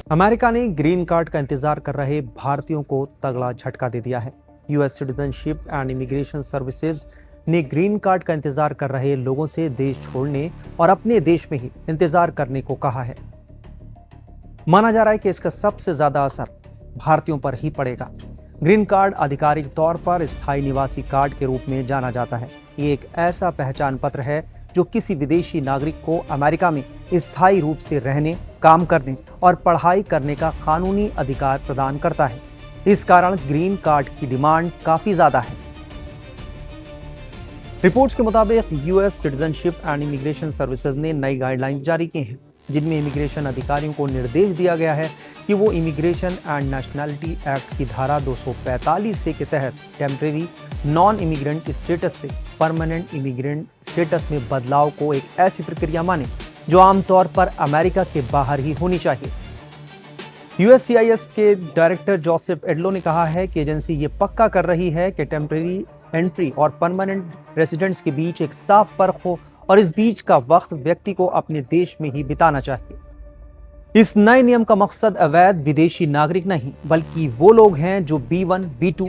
America ने green card का इंतजार कर रहे भारतीयों को तगड़ा झटका दे दिया है। US citizenship and immigration services ने ग्रीन कार्ड का इंतजार कर रहे लोगों से देश छोड़ने और अपने देश में ही इंतजार करने को कहा है। माना जा रहा है कि इसका सबसे ज्यादा असर भारतीयों पर ही पड़ेगा। ग्रीन कार्ड आधिकारिक तौर पर स्थायी निवासी कार्ड के रूप में जाना जाता है। ये एक ऐसा पहचान पत्र है जो किसी विदेशी नागरिक को अमेरिका में स्थायी रूप से रहने, काम करने और पढ़ाई करने का कानूनी अधिकार प्रदान करता है। इस कारण ग्रीन कार्ड की डिमांड काफी ज्यादा है। रिपोर्ट्स के मुताबिक US citizenship and immigration services ने नई गाइडलाइंस जारी की हैं, जिनमें इमिग्रेशन अधिकारियों को निर्देश दिया गया है कि वो इमिग्रेशन एंड नेशनैलिटी एक्ट की धारा 245 के तहत टेम्परेरी नॉन इमिग्रेंट स्टेटस से परमानेंट इमिग्रेंट स्टेटस में बदलाव को एक ऐसी प्रक्रिया माने जो आमतौर पर अमेरिका के बाहर ही होनी चाहिए। यूएससीआईएस के डायरेक्टर जोसेफ एडलो ने कहा है कि एजेंसी ये पक्का कर रही है कि टेम्परेरी एंट्री और परमानेंट रेसिडेंट्स के बीच एक साफ फर्क हो और इस बीच का वक्त व्यक्ति को अपने देश में ही बिताना चाहिए। इस नए नियम का मकसद अवैध विदेशी नागरिक नहीं, बल्कि वो लोग हैं जो B1, B2,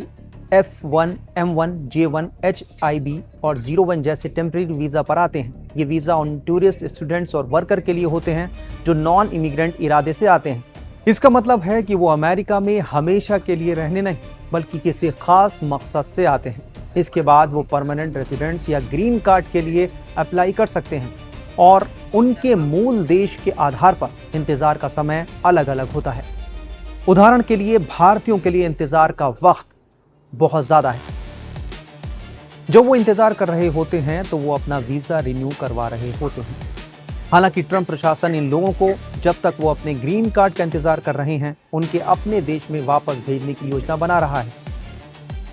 F1, M1, J1, HIB और 01 जैसे टेम्परेरी वीजा पर आते हैं। ये वीजा उन टूरिस्ट, स्टूडेंट्स और वर्कर के लिए होते हैं जो नॉन इमिग्रेंट इरादे से आते हैं। इसका मतलब है कि वो अमेरिका में हमेशा के लिए रहने नहीं, बल्कि किसी खास मकसद से आते हैं। इसके बाद वो परमानेंट रेसिडेंट्स या ग्रीन कार्ड के लिए अप्लाई कर सकते हैं और उनके मूल देश के आधार पर इंतजार का समय अलग अलग होता है। उदाहरण के लिए भारतीयों के लिए इंतजार का वक्त बहुत ज्यादा है। जब वो इंतजार कर रहे होते हैं तो वो अपना वीजा रिन्यू करवा रहे होते हैं। हालांकि ट्रंप प्रशासन इन लोगों को जब तक वो अपने ग्रीन कार्ड का इंतजार कर रहे हैं उनके अपने देश में वापस भेजने की योजना बना रहा है।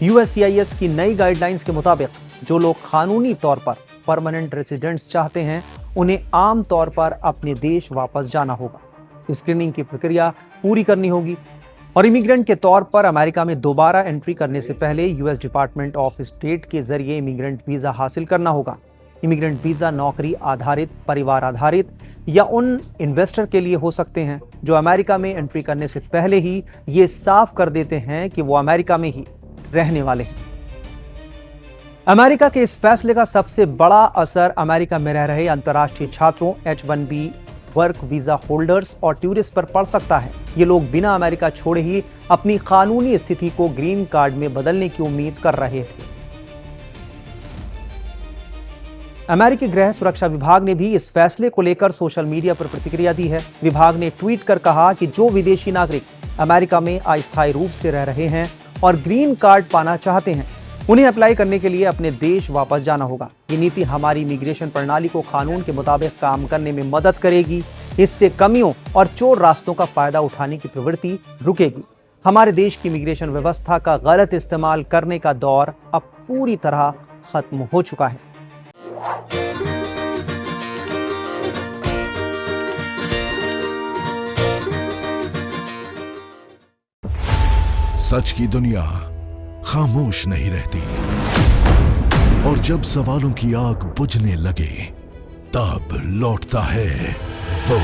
यूएससीआईएस की नई गाइडलाइंस के मुताबिक जो लोग कानूनी तौर पर परमानेंट रेसिडेंट्स चाहते हैं उन्हें आम तौर पर अपने देश वापस जाना होगा। स्क्रीनिंग की प्रक्रिया पूरी करनी होगी और इमिग्रेंट के तौर पर अमेरिका में दोबारा एंट्री करने से पहले यूएस डिपार्टमेंट ऑफ स्टेट के जरिए इमिग्रेंट वीजा हासिल करना होगा। इमिग्रेंट वीजा नौकरी आधारित, परिवार आधारित या उन इन्वेस्टर के लिए हो सकते हैं जो अमेरिका में एंट्री करने से पहले ही ये साफ कर देते हैं कि वो अमेरिका में ही रहने वाले हैं। अमेरिका के इस फैसले का सबसे बड़ा असर अमेरिका में रह रहे अंतर्राष्ट्रीय छात्रों, H1B वर्क वीजा होल्डर्स और टूरिस्ट पर पड़ सकता है। ये लोग बिना अमेरिका छोड़े ही अपनी कानूनी स्थिति को ग्रीन कार्ड में बदलने की उम्मीद कर रहे थे। अमेरिकी गृह सुरक्षा विभाग ने भी इस फैसले को लेकर सोशल मीडिया पर प्रतिक्रिया दी है। विभाग ने ट्वीट कर कहा कि जो विदेशी नागरिक अमेरिका में अस्थायी रूप से रह रहे हैं और ग्रीन कार्ड पाना चाहते हैं उन्हें अप्लाई करने के लिए अपने देश वापस जाना होगा। ये नीति हमारी इमिग्रेशन प्रणाली को कानून के मुताबिक काम करने में मदद करेगी। इससे कमियों और चोर रास्तों का फायदा उठाने की प्रवृत्ति रुकेगी। हमारे देश की इमिग्रेशन व्यवस्था का गलत इस्तेमाल करने का दौर अब पूरी तरह खत्म हो चुका है। सच की दुनिया खामोश नहीं रहती और जब सवालों की आग बुझने लगे तब लौटता है वो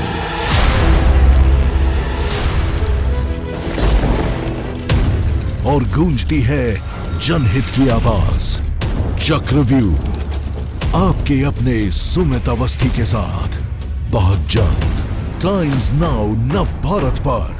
और गूंजती है जनहित की आवाज। चक्रव्यूह आपके अपने सुमित अवस्थी के साथ बहुत जल्द टाइम्स नाउ नव भारत पर।